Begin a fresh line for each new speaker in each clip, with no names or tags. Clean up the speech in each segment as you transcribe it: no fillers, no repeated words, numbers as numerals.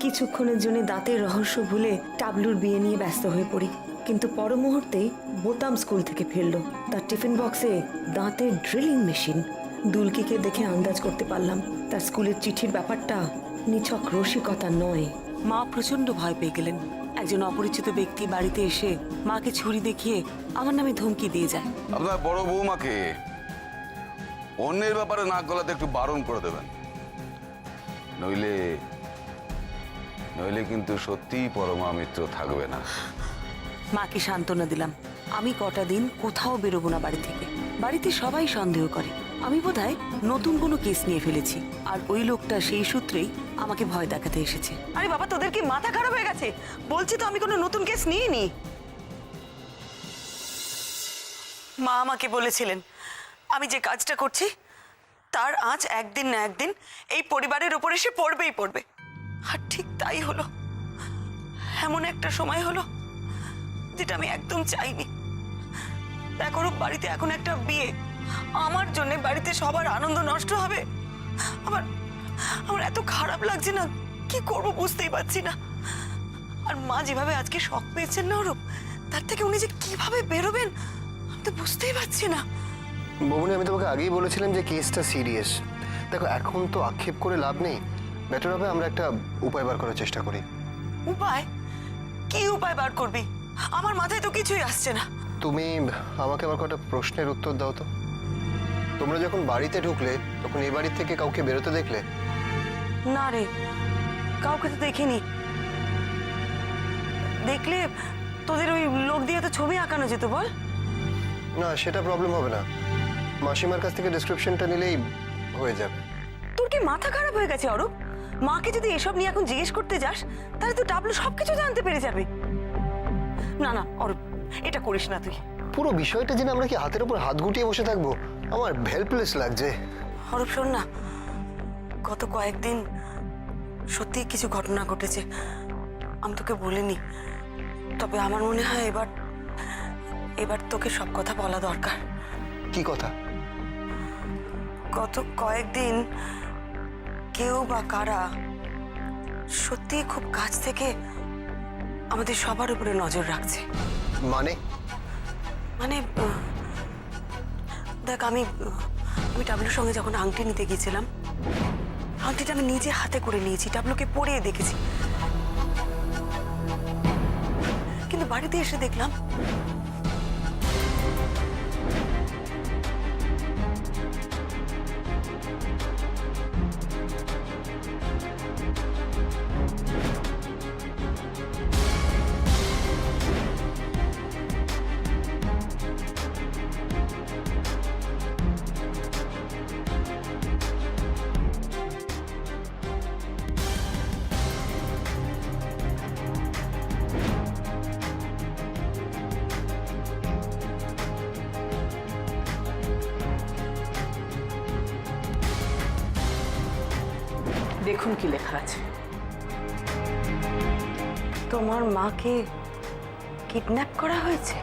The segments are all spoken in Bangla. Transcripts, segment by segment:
কিছুক্ষণের জন্য দাঁতের রহস্য ভুলে টাবলুর বিয়ে নিয়ে ব্যস্ত হয়ে পড়ি, কিন্তু পর মুহূর্তেই বোতাম স্কুল থেকে ফিরল, তার টিফিন বক্সে দাঁতের ড্রিলিং মেশিন। দুলকিকে দেখে আন্দাজ করতে পারলাম তার স্কুলের চিঠির ব্যাপারটা নিছক রসিকতা নয়। মা প্রচন্ড ভয় পেয়ে গেলেন। একজন অপরিচিত ব্যক্তি বাড়িতে এসে মাকে ছুরি দেখিয়ে আমার নামে ধমকি দিয়ে যায়।
আপনার বড় বৌমাকে অন্যের ব্যাপারে নাক গলাতে একটু বারণ করে দেবেন, নইলে নইলে কিন্তু সত্যিই পরমা মিত্র থাকবে না।
মাকে সান্ত্বনা দিলাম, আমি কটা দিন কোথাও বেরোবো না বাড়ি থেকে। বাড়িতে সবাই সন্দেহ করে আমি বোধহয় নতুন কোনো কেস নিয়ে ফেলেছি, আর ওই লোকটা সেই সূত্রেই আমাকে ভয় দেখাতে এসেছে। আরে বাবা, তোদের কি মাথা খারাপ হয়ে গেছে? বলছি তো আমি কোনো নতুন কেস নিইনি। মা আমাকে বলেছিলেন আমি যে কাজটা করছি তার আঁচ একদিন না একদিন এই পরিবারের উপর এসে পড়বেই পড়বে। আর ঠিক তাই হলো। এমন একটা সময় হলো যেটা আমি একদম চাইনি। দেখো, বাড়িতে এখন একটা বিয়ে, আমার জন্য বাড়িতে সবার আনন্দ নষ্ট হবে। আমার আমার এত খারাপ লাগছে না, কি করব বুঝতেই পারছি না। আর মা যেভাবে আজকে শক পেয়েছেন না ওরূপ, তার থেকে উনি যে কিভাবে বেরোবেন আমি তো বুঝতেই পারছি না।
বৌমনি, আমি তোমাকে আগেই বলেছিলাম যে কেসটা সিরিয়াস। দেখো, এখন তো আক্ষেপ করে লাভ নেই, বেটার হবে আমরা একটা উপায় বার করার চেষ্টা করি।
উপায়? কি উপায় বার করবি? আমার মাথায় তো কিছুই আসছে না।
তুমি আমাকে আবার কটা প্রশ্নের উত্তর দাও তো। তোমরা যখন বাড়িতে ঢুকলে তখন এই বাড়ির থেকে কাউকে বেরোতে দেখলে?
না রে, কাউকে তো দেখিনি। দেখলে তোদের ওই লোক দিয়ে তো ছবি আঁকানো যেত, বল?
না, সেটা প্রবলেম হবে না, মাসিমার কাছ থেকে ডেসক্রিপশনটা নিলেই হয়ে যাবে।
তোর কি মাথা খারাপ হয়ে গেছে অরূপ? মাকে যদি এসব নিয়ে এখন জিজ্ঞেস করতে যাস তাহলে তো টাবলু সবকিছু জানতে পেরে যাবে। না না অরূপ, এটা করিস না তুই।
পুরো বিষয়টা জেনে আমরা কি হাতের উপর হাত গুটিয়ে বসে থাকবো? আমার হেল্পলেস লাগছে।
অরূপ শোন না, গত কয়েকদিন সত্যি কিছু ঘটনা ঘটেছে, আমি তোকে বলিনি। তবে আমার মনে হয় এবার তোকে সব কথা বলা দরকার।
কি কথা?
গত কয়েকদিন কেউ বা কারা সত্যি খুব কাছ থেকে আমাদের সবার উপরে নজর রাখছে।
মানে?
মানে দেখ, আমি টাবলুর সঙ্গে যখন আংটি নিতে গিয়েছিলাম, আংটিটা আমি নিজে হাতে করে নিয়েছি, টাবলুকে পরিয়ে দেখেছি। কিন্তু বাড়িতে এসে দেখলাম দেখুন কি লেখা আছে। তোমার মাকে কিডন্যাপ করা হয়েছে।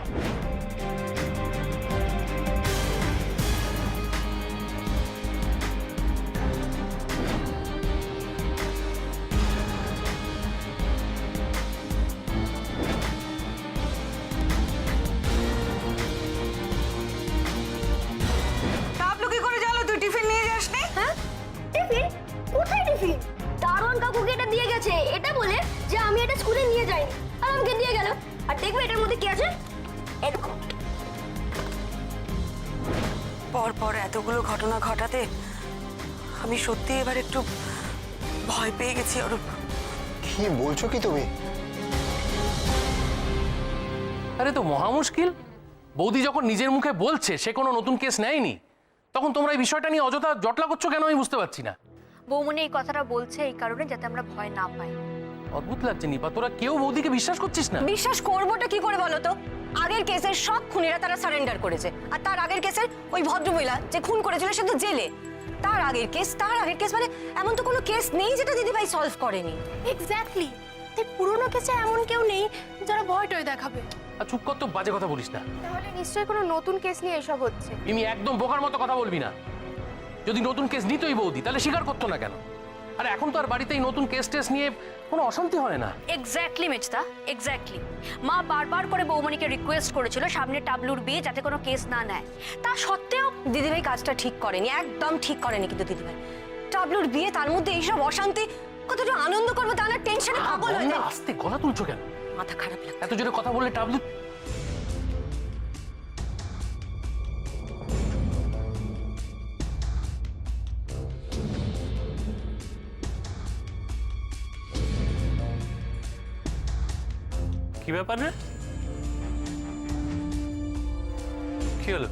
টাবলু কি করে জানো তুই টিফিন নিয়ে যাসনি?
হ্যাঁ, টিফিন? কোথায় টিফিন? দারোয়ান কাকুকে এটা দিয়ে গেছে, এটা বলে যে আমি এটা স্কুলে নিয়ে যাইনি, আর আমাকে দিয়ে গেল। আর দেখবে এটার মধ্যে কি আছে, এরকম।
পর এতগুলো ঘটনা ঘটাতে আমি সত্যি এবার একটু ভয় পেয়ে গেছি অরূপ।
কি বলছো কি তুমি?
আরে তো মহা মুশকিল। বৌদি যখন নিজের মুখে বলছে সে কোনো নতুন কেস নেয়নি, তখন তোমরা এই বিষয়টা নিয়ে অযথা জটলা করছো কেন আমি বুঝতে পারছি না।
বৌমনি এই কথাটা বলছে এই কারণে যাতে আমরা ভয় না পাই।
অদ্ভুত লাগছে নিপা, তোরা কেউ বৌদিকে বিশ্বাস করছিস না।
বিশ্বাস করবোটা কি করে বলো তো? আগের কেসের সব খুনিরা তারা সারেন্ডার করেছে, আর তার আগের কেসের ওই ভদ্রমহিলা যে খুন করেছিল সে তো জেলে। তার আগের কেস মানে এমন তো কোনো কেস নেই যেটা দিদিভাই সলভ করেনি।
এক্স্যাক্টলি, তাই পুরনো কেসে এমন কেউ নেই যারা ভয় টয় দেখাবে।
আর চুপ কর তো, বাজে কথা বলিস না।
তাহলে নিশ্চয়ই কোনো নতুন কেস নিয়ে এসব হচ্ছে।
মিমি, একদম বোকার মতো কথা বলবি না। যদি নতুন কেস নিতই বৌদি তাহলে স্বীকার করতো না কেন? আর এখন তো আর বাড়িতে এই নতুন কেস টেস নিয়ে কোনো অশান্তি হয় না।
এক্স্যাক্টলি মেজদা, এক্স্যাক্টলি। মা বারবার করে বৌমণিকে রিকোয়েস্ট করেছিল সামনে টাবলুর বিয়ে যাতে কোনো কেস না নেয়। তা সত্ত্বেও
দিদিভাই কাজটা ঠিক করেনি, একদম ঠিক করেনি কিন্তু দিদিভাই। টাবলুর বিয়ে, তার মধ্যে এইসব অশান্তি, কতটা আনন্দ করবো তা না টেনশনে পাগল হয়ে যায়।
আস্তে গলা তুলছো কেন?
মাথা খারাপ লাগে।
এত জোরে কথা বললে টাবলু।
কি ব্যাপার রে? কি হলো?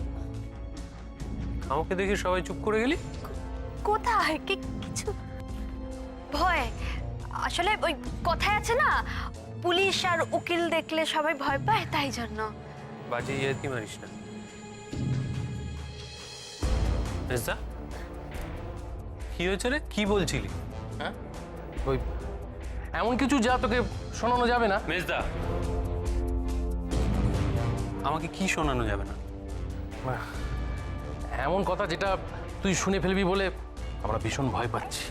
আমাকে দেখি সবাই চুপ করে গেলি?
কোথায় কিছু ভয়, আসলে ওই কথায় আছে না, পুলিশ আর উকিল দেখলে সবাই ভয় পায়, তাই জন্য।
বাজে ইয়ার্কি মারিস না। মেজদা, কি হয়েছে রে? কি বলছিলি?
হ্যাঁ, ওই এমন কিছু যা তোকে শোনানো যাবে না।
মেজদা, আমাকে কি শোনানো যাবে না?
এমন কথা যেটা তুই শুনে ফেলবি বলে আমরা ভীষণ ভয় পাচ্ছি।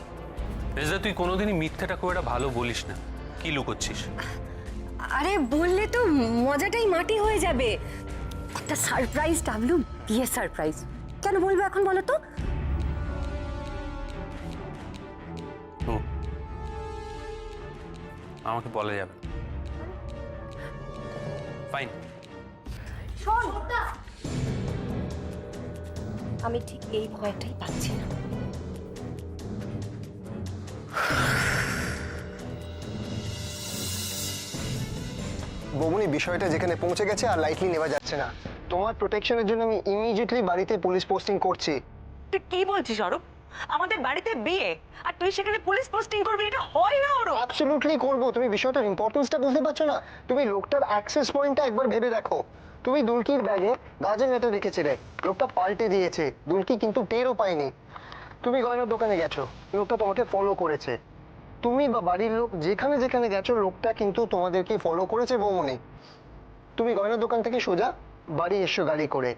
মেজদা, তুই কোনোদিনই মিথ্যাটা খুব একটা ভালো বলিস না। কি লুকোচ্ছিস?
আরে বললে তো মজাটাই মাটি হয়ে যাবে। একটা সারপ্রাইজ টাবলু, বিয়ে সারপ্রাইজ। কেন বলবো এখন বলো তো?
ও, আমাকে বলা যাবে না। ফাইন।
আমি ঠিক এই ভয়টাই পাচ্ছি না।
বৌমনি, বিষয়টা যেখানে পৌঁছে গেছে আর লাইটলি নেওয়া যাচ্ছে না। তোমার প্রোটেকশনের জন্য আমি ইমিডিয়েটলি বাড়িতে পুলিশ পোস্টিং করছি।
তুই কি বলছিস অরূপ? আমাদের বাড়িতে বিয়ে আর তুই সেখানে পুলিশ পোস্টিং করবি? এটা হয় না অরূপ।
অ্যাবসলিউটলি করব। তুমি বিষয়টার ইম্পর্টেন্সটা বুঝতে পারছো না? তুমি লোকটার অ্যাক্সেস পয়েন্টটা একবার ভেবে দেখো। তুমি দুলকির ব্যাগে গাজর নেতা রেখেছিলে, লোকটা পাল্টে দিয়েছে, দুলকি কিন্তু টেরও পায়নি। তুমি গয়নার দোকানে গেছো, লোকটা তোমাকে ফলো করেছে। তুমি বা বাড়ির লোক যেখানে যেখানে গেছো, লোকটা কিন্তু তোমাদেরকে ফলো করেছে বৌমনি। তুমি গয়নার দোকান থেকে সোজা বাড়ি এসো গাড়ি করে।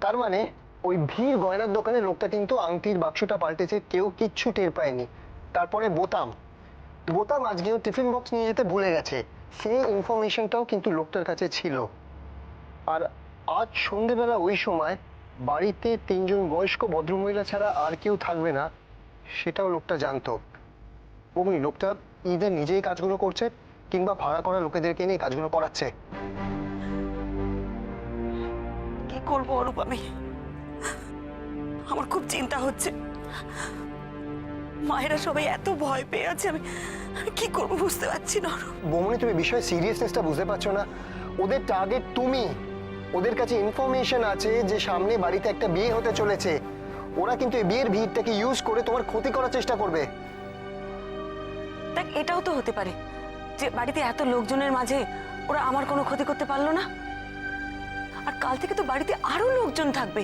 তার মানে ওই ভিড় গয়নার দোকানে লোকটা কিন্তু আংটির বাক্সটা পাল্টেছে, কেউ কিচ্ছু টের পায়নি। তারপরে বোতাম বোতাম আজকেও টিফিন বক্স নিয়ে যেতে ভুলে গেছে, সেই ইনফরমেশনটাও কিন্তু লোকটার কাছে ছিল। আর আজ সন্ধেবেলা ওই সময় বাড়িতে 3 জন বয়স্ক ভদ্রমহিলা ছাড়া আর কেউ থাকবে না, সেটাও লোকটা জানতো। ওই লোকটা ঈদের নিজেই কাজগুলো করছে কিংবা ভাড়া করা লোকেদেরকে নিয়ে কাজগুলো করাচ্ছে।
কি করবো অরূপ? আমার খুব চিন্তা হচ্ছে। মায়েরা সবাই এত ভয় পেয়ে আছে, আমি কি করবো বুঝতে পারছি না অরূপ।
বৌমনি, তুমি বিষয়ের সিরিয়াসনেসটা বুঝতে পারছো না। ওদের টার্গেট তুমি। ওদের কাছে ইনফরমেশন আছে যে সামনে বাড়িতে একটা বিয়ে হতে চলেছে। ওরা কিন্তু এই বিয়ের ভিড়টাকে ইউজ করে তোমার ক্ষতি করার চেষ্টা করবে।
দেখ, এটাও তো হতে পারে যে বাড়িতে এত লোকজনের মাঝে ওরা আমার কোনো ক্ষতি করতে পারলো না। আর কাল থেকে তো বাড়িতে আরো লোকজন থাকবে,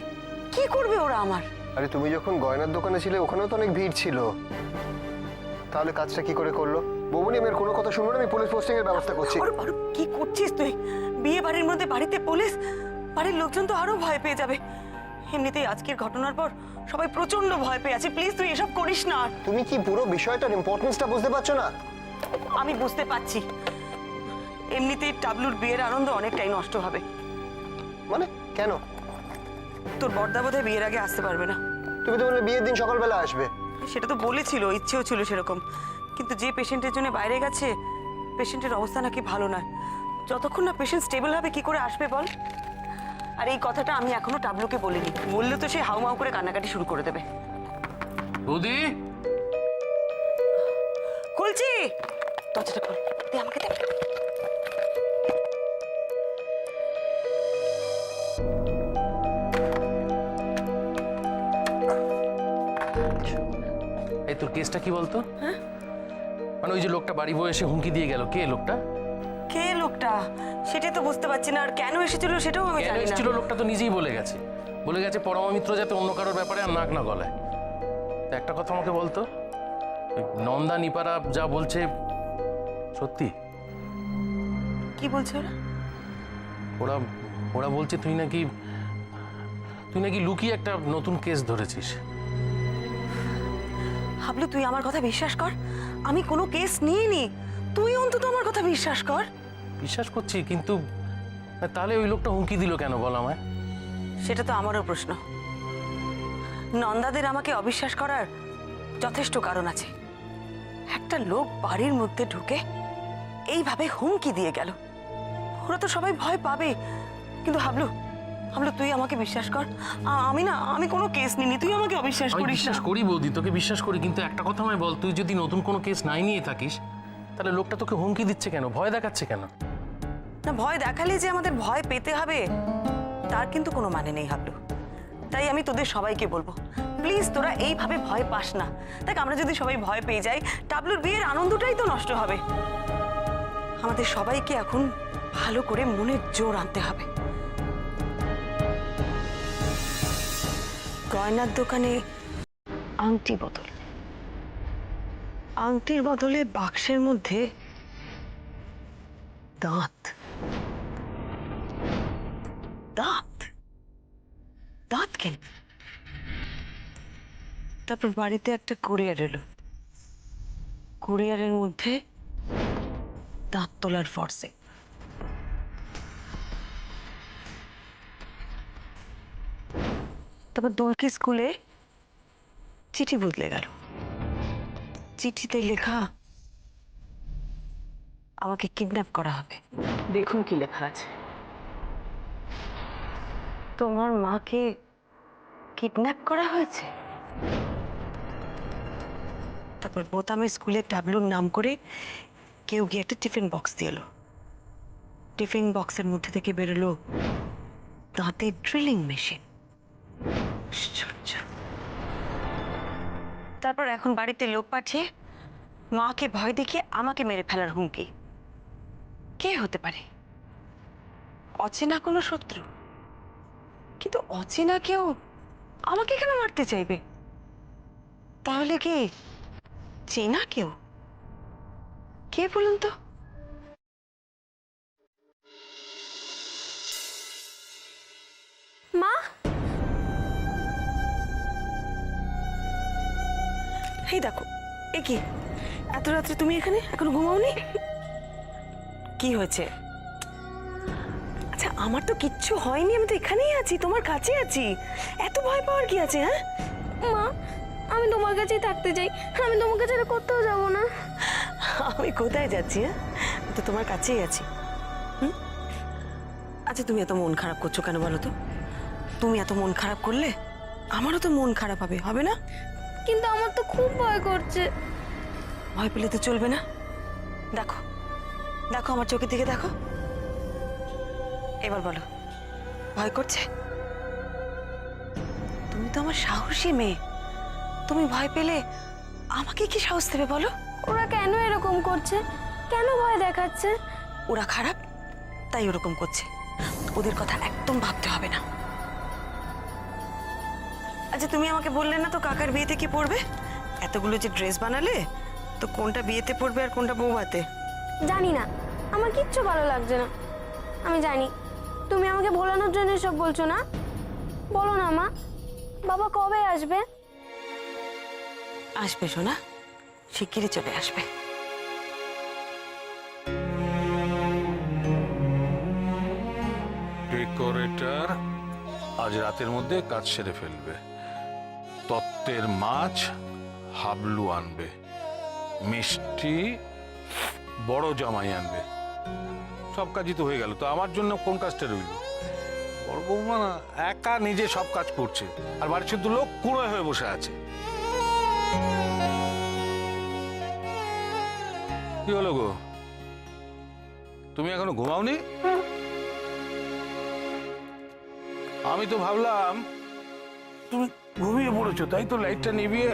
কি করবে ওরা আমার?
আরে তুমি যখন গয়নার দোকানে ছিলে ওখানেও তো অনেক ভিড় ছিল, তাহলে কাজটা কি করে করলো? বৌমনি, আমি আর কোনো কথা শুনবো না, আমি পুলিশ পোস্টিং এর ব্যবস্থা করছি।
অরূপ, অরূপ, কি করছিস তুই? বিয়ে বাড়ির মধ্যে বাড়িতে পুলিশ, বাড়ির লোকজন তো আরো ভয় পেয়ে যাবে। এমনিতেই আজকের ঘটনার পর সবাই প্রচন্ড ভয় পেয়ে আছে। প্লিজ তুই এসব করিস না।
তুমি কি পুরো বিষয়টার ইম্পর্টেন্সটা বুঝতে পারছো না?
আমি বুঝতে পারছি, এমনিতেই টাবলুর বিয়ের আনন্দ অনেকটাই নষ্ট হবে।
মানে কেন?
তোর বড়দা বোধহয় বিয়ের আগে আসতে পারবে না।
তুমি তো বললে বিয়ের দিন সকালবেলা আসবে।
সেটা তো বলেছিল, ইচ্ছেও ছিল সেরকম, কিন্তু যে পেশেন্টের জন্য বাইরে গেছে, পেশেন্টের অবস্থা নাকি ভালো নয়। যতক্ষণ না পেশেন্ট স্টেবল হবে কি করে আসবে বল? আর এই কথাটা আমি এখনো টাবলুকে বলিনি, বললে তো সে হাউমাউ করে কান্নাকাটি শুরু করে দেবে।
বৌদি,
খুলছি, দরজাটা খোল, দে আমাকে দে।
এই তোর কেসটা কি বলতো? মানে ওই যে লোকটা বাড়ি বয়ে এসে হুমকি দিয়ে গেল, কে লোকটা?
কে লোকটা সেটাই তো বুঝতে পারছি না, আর কেন এসেছিল সেটাও আমি
কেন
জানি না।
এসেছিল লোকটা তো নিজেই বলে গেছে, বলে গেছে পরমা মিত্র যাতে অন্য কারোর ব্যাপারে আর নাক না গলায়। তা একটা কথা আমাকে বলতো, ওই নন্দা নিপারা যা বলছে সত্যি?
কি বলছে ওরা?
ওরা ওরা বলছে তুই নাকি লুকিয়ে একটা নতুন কেস ধরেছিস।
হাবলু তুই আমার কথা বিশ্বাস কর, আমি কোনো কেস নিইনি। তুই অন্তত আমার কথা বিশ্বাস কর।
বিশ্বাস করছি, কিন্তু তাহলে ওই লোকটা হুমকি দিল কেন বল আমায়?
সেটা তো আমারও প্রশ্ন। নন্দাদের আমাকে অবিশ্বাস করার যথেষ্ট কারণ আছে। একটা লোক বাড়ির মধ্যে ঢুকে এইভাবে হুমকি দিয়ে গেল, ওরা তো সবাই ভয় পাবে। কিন্তু হাবলু, হাবলু তুই আমাকে বিশ্বাস কর, আমি কোনো কেস নিইনি, তুই আমাকে অবিশ্বাস
আমি
করিস না।
বিশ্বাস করি বৌদি, তোকে বিশ্বাস করি, কিন্তু একটা কথা আমায় বল, তুই যদি নতুন কোনো কেস নাই নিয়ে থাকিস তাহলে লোকটা তোকে হুমকি দিচ্ছে কেন, ভয় দেখাচ্ছে কেন?
না, ভয় দেখালে যে আমাদের ভয় পেতে হবে তার কিন্তু কোনো মানে নেই হাবলু। তাই আমি তোদের সবাইকে বলবো, প্লিজ তোরা এইভাবে ভয় পাস না। দেখ, আমরা যদি সবাই ভয় পেয়ে যাই, টাবলুর বিয়ের আনন্দটাই তো নষ্ট হবে। আমাদের সবাইকে এখন ভালো করে মনের জোর আনতে হবে। গয়নার দোকানে আংটি বদল, আংটির বদলে বাক্সের মধ্যে দাঁত। দাঁত দাঁত কেন? তারপর বাড়িতে একটা কুরিয়ার এলো, কুরিয়ারের মধ্যে দাঁত তোলার ফর্সে। তারপর দোলকি স্কুলে চিঠি বদলে গেল, চিঠিতে লেখা আমাকে কিডন্যাপ করা হবে। দেখুন কি লেখা আছে, তোমার মাকে কিডন্যাপ করা হয়েছে। তারপর বোতামের স্কুলে টাবলুর নাম করে কেউ গিয়ে একটা টিফিন বক্স দিয়ে এলো, টিফিন বক্সের মধ্যে থেকে বেরোলো দাঁতে ড্রিলিং মেশিন। তারপর এখন বাড়িতে লোক পাঠিয়ে মাকে ভয় দেখিয়ে আমাকে মেরে ফেলার হুমকি। কে হতে পারে? অচেনা কোনো শত্রু? কিন্তু অচেনা কেউ আমাকে কেন মারতে চাইবে? তাহলে কি চেনা কেউ? কে বলুন তো?
মা,
এই দেখো, এ কি এত রাত্রে তুমি এখানে, এখনো ঘুমাওনি? কি হয়েছে? আচ্ছা, আমার তো কিচ্ছু হয়নি, আমি তো এখানেই আছি, তোমার কাছে আছি। এত ভয় পাওয়ার কি আছে? হ্যাঁ
মা, আমি তোমার কাছেই থাকতে চাই, আমি তোমাকে ছেড়ে কোথাও যাবো না।
আমি কোথায় যাচ্ছি? হ্যাঁ, আমি তো তোমার কাছেই আছি। আচ্ছা, তুমি এত মন খারাপ করছো কেন বলো তো? তুমি এত মন খারাপ করলে আমারও তো মন খারাপ হবে, হবে না?
কিন্তু আমার তো খুব ভয় করছে।
ভয় পেলে তো চলবে না। দেখো, দেখো আমার চোখের দিকে দেখো, এবার বলো ভয় করছে? তুমি তো আমার সাহসী মেয়ে, তুমি ভয় পেলে আমাকে কি সাহস দেবে বলো?
ওরা কেন এরকম করছে? কেন ভয় দেখাচ্ছে?
ওরা খারাপ তাই ওরকম করছে, ওদের কথা একদম ভাবতে হবে না। আচ্ছা, তুমি আমাকে বললে না তো কাকার বিয়েতে কি পরবে? এতগুলো যে ড্রেস বানালে, তো কোনটা বিয়েতে পরবে আর কোনটা বৌভাতে?
জানি না, আমার কিচ্ছু ভালো লাগছে না। আমি জানি তুমি আমাকে ভোলানোর জন্য সব বলছো না। বলো না মা, বাবা কবে আসবে?
আসবে সোনা, শিগগিরই চলে আসবে।
ডেকোরেটর আজ রাতের মধ্যে কাজ সেরে ফেলবে। তত্ত্বের মাছ হাবলু আনবে, মিষ্টি বড় জামাই আনবে। সব কাজই তো হয়ে গেল, তো আমার জন্য কোন কাজটা রইল? বড় বৌমা না একা নিজে সব কাজ করছে, আর বাড়ির শুধু লোক কুড়ে হয়ে বসে আছে। কি হলো গো, তুমি এখনো ঘুমাওনি? আমি তো ভাবলাম তুমি ঘুমিয়ে পড়েছো, তাই তো লাইটটা নিভিয়ে।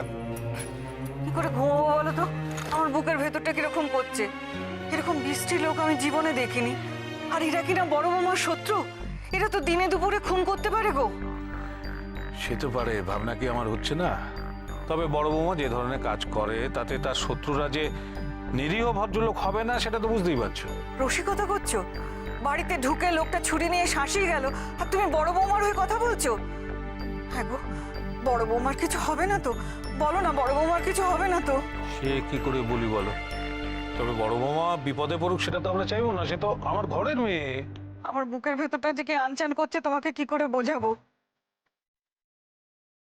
কি করে ঘুমাবো বলো তো? আমার বুকের ভেতরটা কিরকম করছে। এরকম বৃষ্টি লোক আমি জীবনে দেখিনি। আর এরা কিনা বড় মামার শত্রু, এরা তো দিনে দুপুরে খুন করতে পারে গো।
সে তো পারে, ভাবনা কি আমার হচ্ছে না? তবে বড় বৌমা যে ধরনের কাজ করে তাতে তার শত্রুরা যে নিরীহ ভদ্রলোক হবে না সেটা তো বুঝতেই পারছো।
রসিকতা করছো? বাড়িতে ঢুকে লোকটা ছুরি নিয়ে শাঁসিয়ে গেল, আর তুমি বড় বৌমার হয়ে কথা বলছো? হ্যাঁ গো, বড় বৌমার কিছু হবে না তো? বলো না, বড় বৌমার কিছু হবে না তো?
সে কি করে বলি বলো? তবে বড় বৌমা বিপদে পড়ুক সেটা তো আমরা চাইবো না, সে তো আমার ঘরের মেয়ে।
আমার বুকের ভেতরটা যে আনচান করছে তোমাকে কি করে বোঝাবো?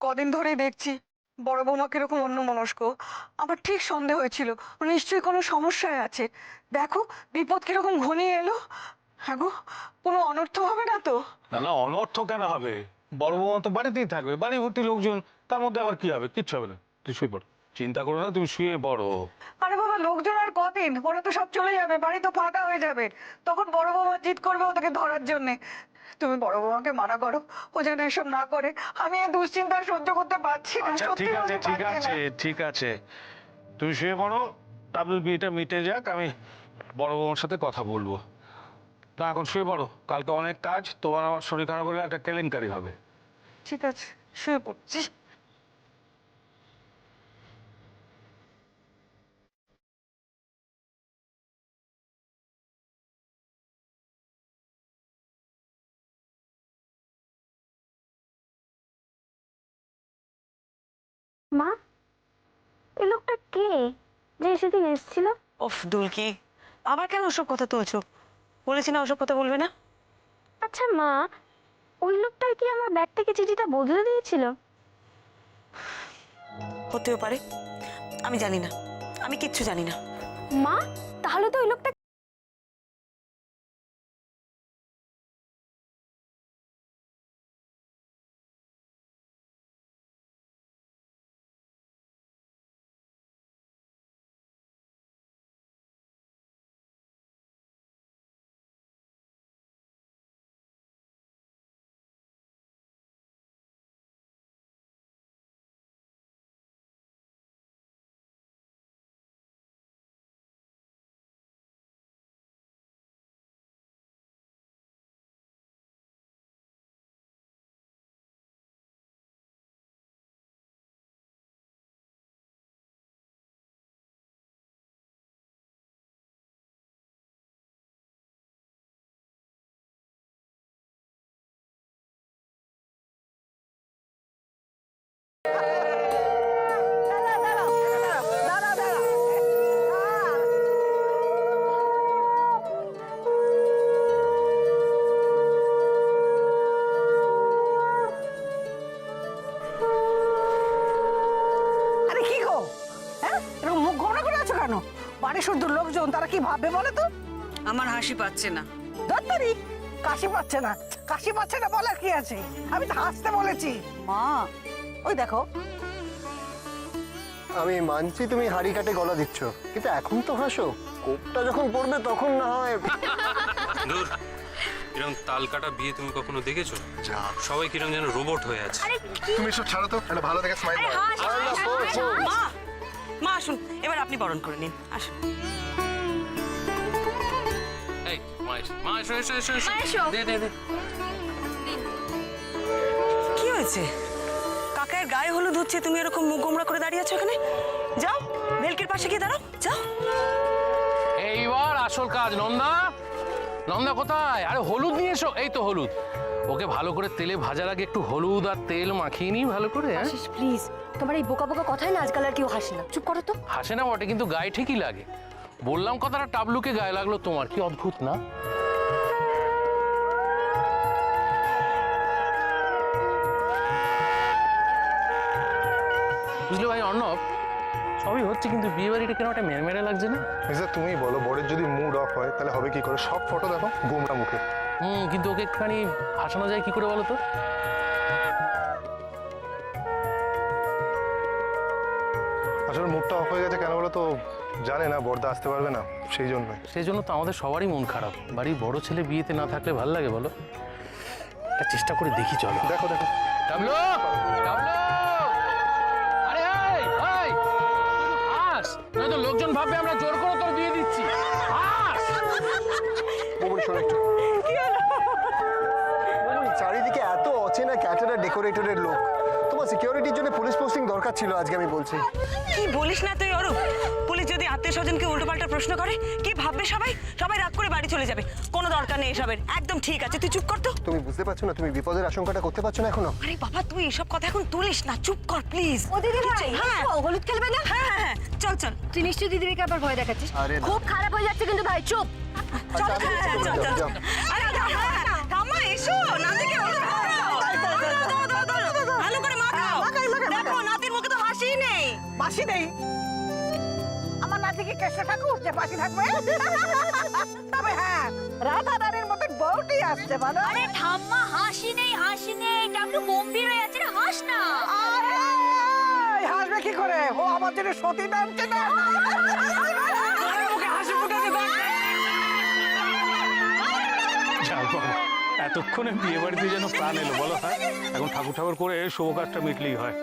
কদিন ধরে দেখছি বড় বৌমা কিরকম অন্যমনস্ক। আমার ঠিক সন্দেহ হয়েছিল নিশ্চয়ই কোনো সমস্যায় আছে। দেখো বিপদ কিরকম ঘনিয়ে এলো। হ্যাঁ গো, কোনো অনর্থ হবে না তো?
না না, অনর্থ কেন হবে? বড় বৌমা তো বাড়িতেই থাকবে, বাড়ি ভর্তি লোকজন, তার মধ্যে আবার কি হবে? কিচ্ছু হবে না, তুই শুয়ে পড়ো, চিন্তা করো না, তুমি শুয়ে পড়ো।
আরে বাবা, লোকজন আর কদিন, ওরা তো সব চলে যাবে, বাড়ি তো ফাঁকা হয়ে যাবে। তখন বড় বৌমা জিদ করবে ওটাকে ধরার জন্য। তুমি বড় বৌমাকে মানা করো, ও যেন এসব না করে। আমি এই দুশ্চিন্তা সহ্য করতে পারছি না।
আচ্ছা
সত্যি
ঠিক আছে,
বলতে
ঠিক
পারছি
আছে,
না।
ঠিক আছে, তুমি শুয়ে পড়ো, তারপর বিয়েটা মিটে যাক, আমি বড় বৌমার সাথে কথা বলবো। তা এখন শুয়ে পড়ো, কালকে অনেক কাজ, তোমার আমার শরীর খারাপ হলে একটা কেলেঙ্কারি হবে।
ঠিক আছে, শুয়ে পড়ছি।
মা, এই লোকটা কে যে সেদিন এসেছিল?
ওফ দুলকি, আবার কেন ওসব কথা তুলছো? বলেছি না ওসব কথা বলবে না।
আচ্ছা মা, ওই লোকটাই কি আমার ব্যাগ থেকে চিঠিটা বদলে দিয়েছিল?
হতেও পারে, আমি জানি না, আমি কিচ্ছু জানি না।
মা, তাহলে তো ওই লোকটা
আরে কি গো, হ্যাঁ এরকম মুখ ঘোরা করে আছো কেন? বাড়ি শুধু লোকজন, তারা কি ভাববে বলো তো?
আমার হাসি পাচ্ছে না।
দত্তরি, কাশি পাচ্ছে না, কাশি পাচ্ছে না বলার কি আছে? আমি তো হাসতে বলেছি। মা, ওই দেখো।
আমি মানছি তুমি হাড়ি কাটে গলা দিচ্ছ, কিন্তু এখন তো হাসো, কোপটা যখন পড়বে তখন না হয়।
দূর, এরকম তাল কাটা বিয়ে তুমি কখনো দেখেছো? সবাই কিরকম যেন রোবট হয়ে আছে।
তুমি সব ছাড়ো তো, একটা ভালো দেখে স্মাইল দাও।
মা, মা আসুন, এবার আপনি বরণ করে নিন, আসুন।
এই মা এসো, মা এসো, এসো, এসো, এসো।
মা, এসো।
দে দে দে।
কি হয়েছে? কাকার গায়ে হলুদ হচ্ছে, তুমি এরকম মুখ গোমড়া করে দাঁড়িয়ে আছো এখানে? যাও, ভেলকির পাশে গিয়ে দাঁড়াও, যাও।
এইবার আসল কাজ। নন্দা, নন্দা কোথায়? আরে হলুদ নিয়ে এসো। এই তো হলুদ। ওকে ভালো করে তেলে ভাজার আগে একটু হলুদ আর তেল মাখিয়ে নিই ভালো করে। হ্যাঁ,
প্লিজ, তোমার এই বোকা বোকা কথায় না আজকাল আর কেউ হাসে না, চুপ করো তো।
হাসে না বটে, কিন্তু গায়ে ঠিকই লাগে। বললাম কথাটা টাবলুকে গায়ে লাগলো তোমার, কি অদ্ভুত না? বুঝলে ভাই অর্ণব, সবই হচ্ছে, কিন্তু বিয়ে বাড়িটা কেন একটা মেরমেরে লাগছে না?
মিস্টার তুমি বলো, বরের যদি মুড অফ হয় তাহলে হবে কি করে? সব ফটো দেখো গোমরা মুখে।
কিন্তু ওকে একটুখানি হাসানো যায় কি করে বলো তো?
আসলে মুডটা অফ হয়ে গেছে কেন বলো তো? জানে না বর্দা আসতে পারবে না, সেই জন্যই।
সেই জন্য তো আমাদের সবারই মন খারাপ। বাড়ির বড় ছেলে বিয়েতে না থাকলে ভাল লাগে বলো? একটা চেষ্টা করে দেখি, চলো।
দেখো দেখো।
ডাবলু, ডাবলু, আরে এই, এই, তুই হাস, নয়তো লোকজন ভাববে আমরা জোর করে তোর বিয়ে দিচ্ছি। হাস।
বৌমনি শোনো একটু। বৌমনি, চারিদিকে এত অচেনা ক্যাটারার ডেকোরেটরের লোক, তোমার সিকিউরিটির জন্য পুলিশ পোস্টিং দরকার দরকার ছিল আজকে, আমি বলছি।
কি বলিস না তুই অরূপ? পুলিশ যদি আত্মীয় স্বজনকে উল্টোপাল্টা প্রশ্ন করে কি ভাববে সবাই? সবাই রাগ করে বাড়ি চলে যাবে। কোনো দরকার নেই এসবের। একদম ঠিক আছে, তুই চুপ কর তো।
তুমি বুঝতে পারছো না? তুমি বিপদের আশঙ্কাটা করতে পারছো না এখনো?
আরে বাবা, তুই এসব কথা এখন তুলিস না, চুপ কর প্লিজ।
ও দিদি ভাই,
হ্যাঁ
এসো, হলুদ খেলবে না?
হ্যাঁ হ্যাঁ হ্যাঁ, চল চল।
তুই নিশ্চয়ই দিদিকে আবার ভয় দেখাচ্ছিস।
আরে না।
খুব খারাপ হয়ে যাচ্ছে কিন্তু ভাই, চুপ।
চল
আচ্ছা,
হ্যাঁ হ্যাঁ, চল চল
যাও।
আরে হ্যাঁ, ঠাম্মা এসো, নাতিকে হলুদ খাওয়াও। ভালো করে মাখাও। দেখো নাতির মুখে তো হাসিই নেই।
বাসি নেই। আমার নাতিকে কেষ্ট ঠাকুর যে বাসি থাকবে? তবে হ্যাঁ, রাধা রানীর মতো বউটি আসছে বলো।
আরে ঠাম্মা, হাসি নেই ডাবলু গম্ভীর হয়ে আছে, হাস না।
আরে, হাসবে কি করে? ও আমার জন্য সতী নামছে না।
যাও বাবা, এতক্ষণে বিয়ে বাড়িতে যেন প্রাণ এলো বলো। হ্যাঁ, এখন ঠাকুর ঠাকুর করে শুভ কাজটা মিটলেই হয়।